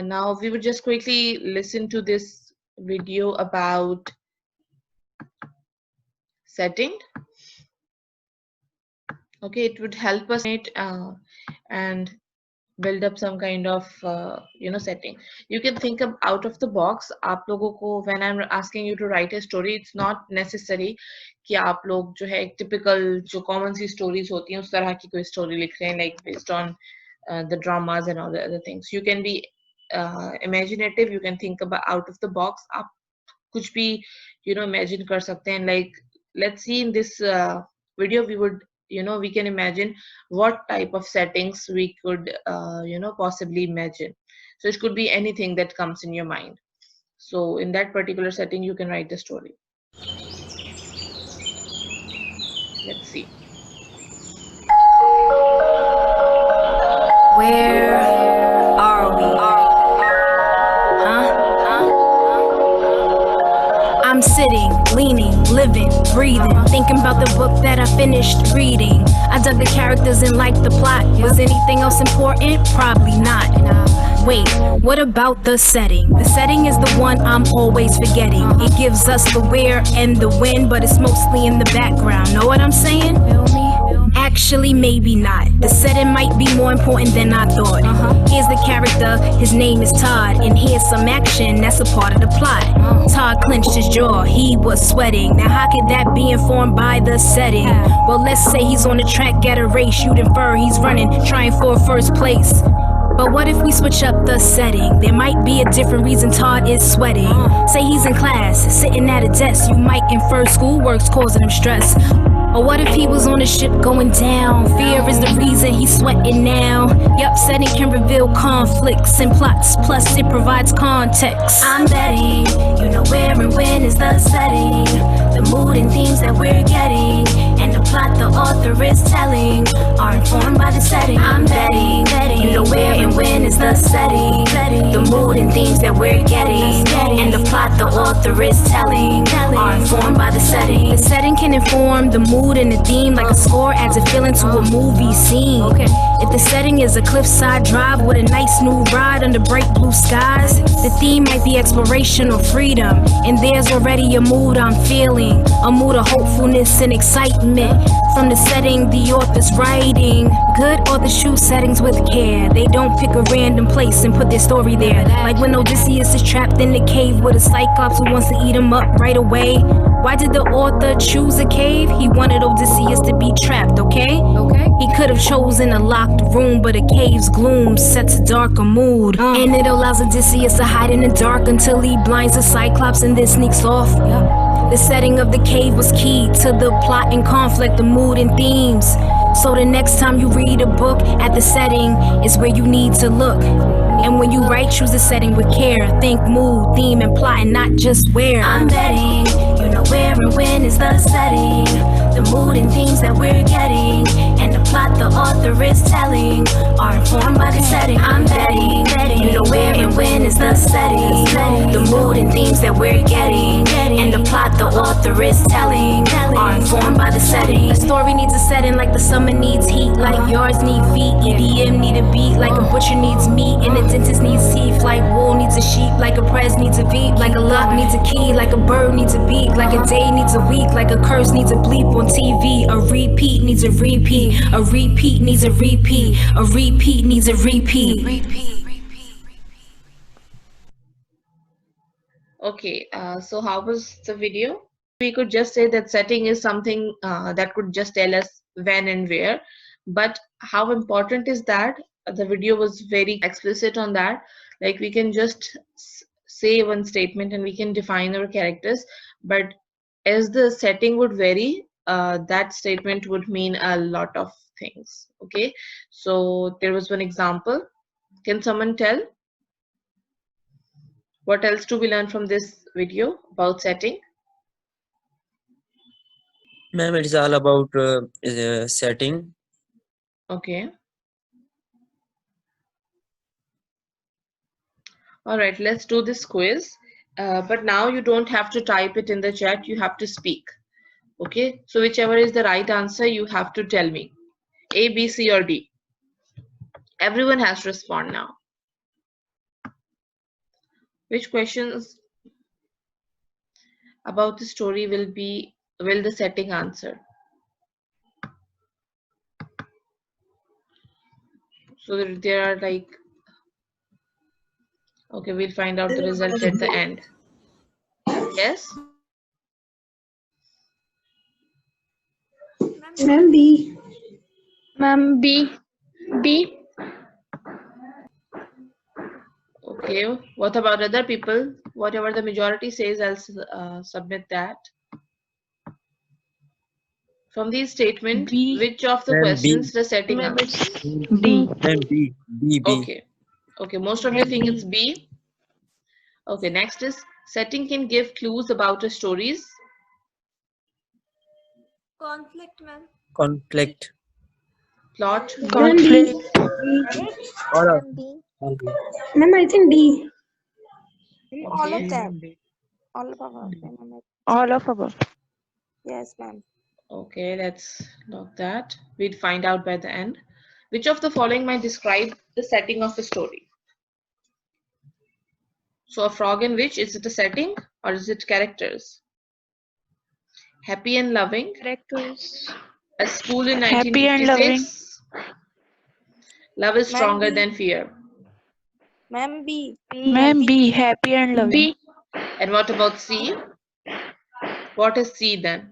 Now we would just quickly listen to this video about setting. Okay, it would help us and build up some kind of setting. You can think of out of the box. आप लोगों को, when I'm asking you to write a story, it's not necessary कि आप लोग जो है एक typical जो common सी stories होती हैं उस तरह की कोई story लिख रहे हैं, like based on the dramas and all the other things. You can be imaginative. You can think about out of the box. आप कुछ भी imagine कर सकते हैं. Like let's see in this video, we would we can imagine what type of settings we could possibly imagine. So it could be anything that comes in your mind. So in that particular setting you can write the story. Let's see. Where are we? I'm sitting, leaning, living, breathing, thinking about the book that I finished reading. I dug the characters and liked the plot. Was anything else important? Probably not. Wait, what about the setting? The setting is the one I'm always forgetting. It gives us the where and the when, but it's mostly in the background. Know what I'm saying? Actually, maybe not. The setting might be more important than I thought. Here's the character, his name is Todd, and here's some action that's a part of the plot. Todd clenched his jaw, he was sweating. Now how could that be informed by the setting? Well, let's say he's on the track at a race. You'd infer he's running, trying for first place. But what if we switch up the setting? There might be a different reason Todd is sweating. Say he's in class, sitting at a desk. You might infer schoolwork's causing him stress. Or what if he was on a ship going down? Fear is the reason he's sweating now. Yup, setting can reveal conflicts and plots, plus it provides context. I'm betting, you know where and when is the setting, the mood and themes that we're getting, and the plot the author is telling are informed by the setting. I'm betting, you know where and when is the setting, the mood and themes that we're getting, and the plot the author is telling are informed by the setting. The setting can inform the mood and the theme, like a score adds a feeling to a movie scene. If the setting is a cliffside drive with a nice new ride under bright blue skies, the theme might be exploration or freedom, and there's already a mood I'm feeling, a mood of hopefulness and excitement from the setting the author's writing. Good authors choose settings with care. They don't pick a random place and put their story there. Like when Odysseus is trapped in the cave with a cyclops who wants to eat him up right away. Why did the author choose a cave? He wanted Odysseus to be trapped, okay? He could have chosen a locked room, but a cave's gloom sets a darker mood. And it allows Odysseus to hide in the dark until he blinds the cyclops and then sneaks off. The setting of the cave was key to the plot and conflict, the mood and themes. So the next time you read a book, at the setting is where you need to look. And when you write, choose a setting with care. Think mood, theme, and plot, and not just where. I'm betting, you know where and when is the setting, the mood and themes that we're getting, and the plot the author is telling are informed by the setting. I'm betting, you know where and when is the setting, the mood and themes that we're getting, and the plot the author is telling are informed by the setting. A story needs a setting like the summer needs heat, like yards need feet, EDM need a beat, like a butcher needs meat, and a dentist needs teeth, like wool needs a sheep, like a press needs a beat, like a lock needs a key, like a bird needs a beat, like a day needs a week, like a curse needs a bleep on TV. A repeat needs a repeat, a repeat needs a repeat, a repeat needs a repeat. Okay, so how was the video? We could just say that setting is something that could just tell us when and where, but how important is that? The video was very explicit on that. Like we can just say one statement and we can define our characters, but as the setting would vary, that statement would mean a lot of things. Okay, so there was one example. Can someone tell what else do we learn from this video about setting? Ma'am, it's all about setting. Okay. All right, let's do this quiz. But now you don't have to type it in the chat, you have to speak. Okay, so whichever is the right answer, you have to tell me. A, B, C, or D. Everyone has to respond now. Which questions about the story will the setting answer? So there are like, okay, we'll find out the result at the end. Yes? Ma'am B. Ma'am B. B. Okay, what about other people? Whatever the majority says, I'll submit that. From these statement, B. which of the Ma'am, B. questions the setting Ma'am, answer? it's Ma'am, B. B. B. Okay. Okay, most of you think it's B. Okay, next is setting can give clues about the stories. Conflict, ma'am. Conflict. Plot, Ma'am mood. B. All of Ma'am B. all B. Ma'am I think D. All Okay. of them. All of above, ma'am. All of above. Yes, ma'am. Okay, let's log that. We'll find out by the end. Which of the following might describe the setting of a story? So a frog and witch, is it a setting or is it characters? Happy and loving, Characters. a school in Happy and loving. 1956. Love is Ma'am stronger B. than fear. Ma'am B. Ma'am B. Happy and loving. B. And what about C? What is C then?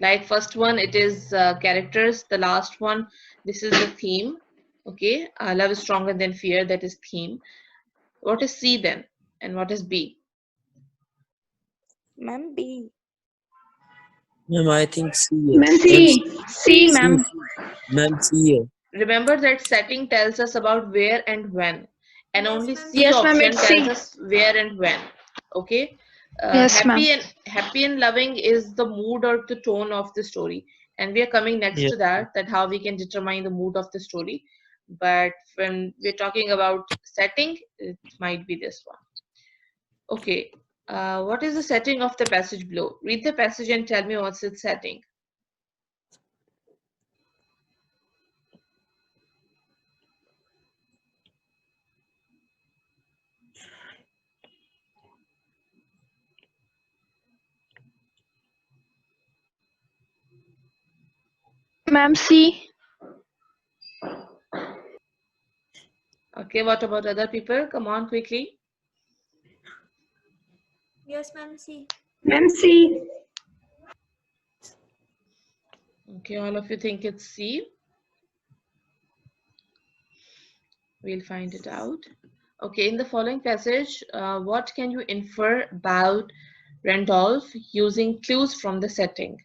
Like first one, it is characters. The last one, this is the theme. Okay, love is stronger than fear. That is theme. What is C then? And what is B? Ma'am B. Ma'am, I think C. Ma'am C. C, ma'am. Ma'am, C. Remember that setting tells us about where and when, and Yes, only ma'am. C Yes, ma'am, option it's tells C. us where and when. Okay. Yes, ma'am. Happy and loving is the mood or the tone of the story, and we are coming next Yeah. to that how we can determine the mood of the story. But when we're talking about setting, it might be this one. Okay. What is the setting of the passage below? Read the passage and tell me what's its setting. Ma'am C. Okay, what about other people? Come on, quickly. Yes, ma'am C. Ma'am C. Okay, all of you think it's C. We'll find it out. Okay, in the following passage, what can you infer about Randolph using clues from the setting?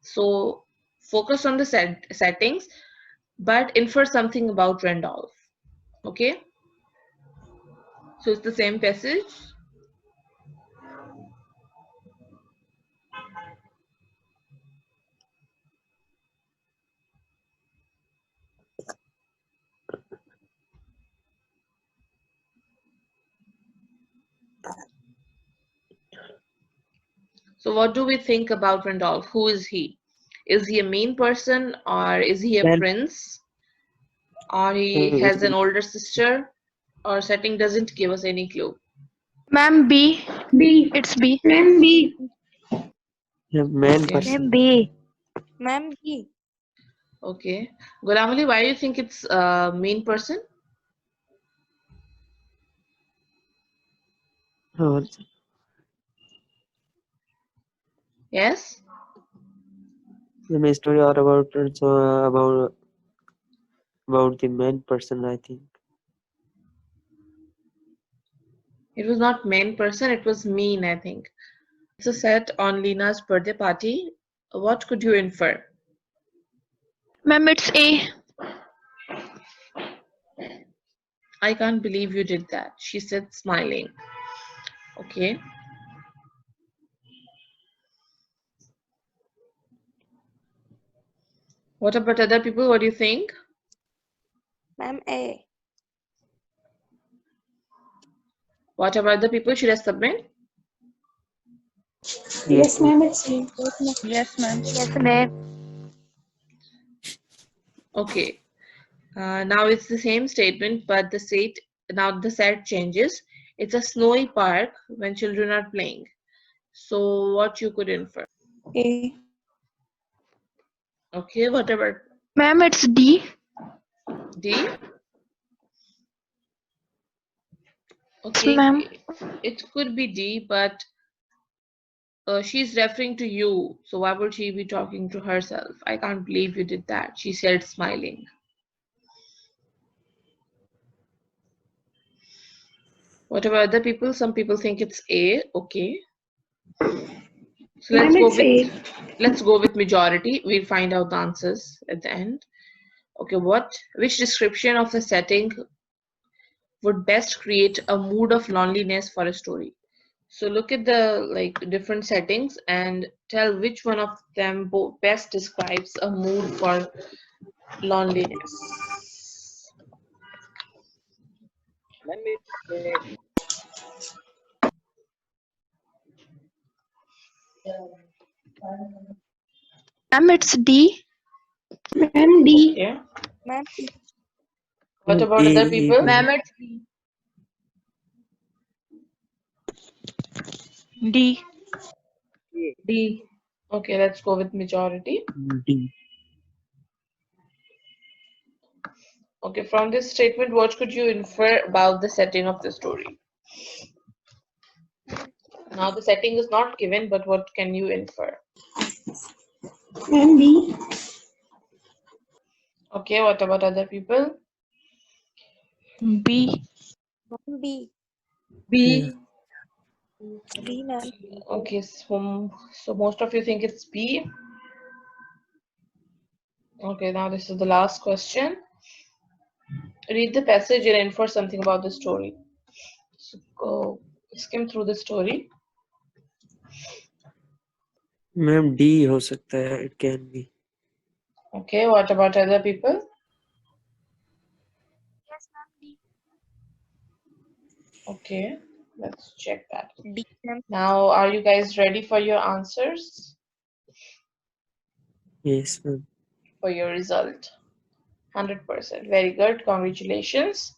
So focus on the settings, but infer something about Randolph. Okay, so it's the same passage. So what do we think about Randolph? Who is he? Is he a mean person, or is he a Ma'am, prince, or he has an older sister, or setting doesn't give us any clue? Ma'am B. B. It's B. Ma'am B. man Okay. person. Ma'am B. Ma'am B. Okay. Ghulam Ali, why do you think it's a mean person? Oh, Yes? the story are about about the man person, I think. It was not mean person, it was mean, I think. It's a set on Lina's birthday party. What could you infer? Ma'am, it's A. I can't believe you did that, she said, smiling. Okay. What about other people? What do you think? Ma'am A. What about other people? Should I submit? Yes, ma'am it's C. Yes, ma'am. Yes, ma'am. Okay. Now it's the same statement, but the set changes. It's a snowy park when children are playing. So what you could infer? A. Okay, whatever. Ma'am, it's D. D. Yes, Okay, ma'am. it could be D, but she's referring to you. So why would she be talking to herself? I can't believe you did that. She said, smiling. What about other people? Some people think it's A. Okay. So Ma'am, it's A. let's go with majority. We'll find out the answers at the end. Okay, which description of the setting would best create a mood of loneliness for a story? So look at the different settings and tell which one of them best describes a mood for loneliness. Ma'am, it's D. Ma'am, D. Okay. Ma'am C. What about A, other A, people? Ma'am, it's D. D. Okay, let's go with majority. D. Okay, from this statement, what could you infer about the setting of the story? Now, the setting is not given, but what can you infer? Ma'am, B. Okay, what about other people? B. Ma'am B. Yeah. B, ma'am. Okay, so most of you think it's B. Okay, now this is the last question. Read the passage and infer something about the story. So go skim through the story. Ma'am D हो सकता है. It can be. Okay, what about other people? Yes, ma'am D. Okay, let's check that. D, ma'am. Now, are you guys ready for your answers? Yes, ma'am. For your result? 100%. Very good. Congratulations.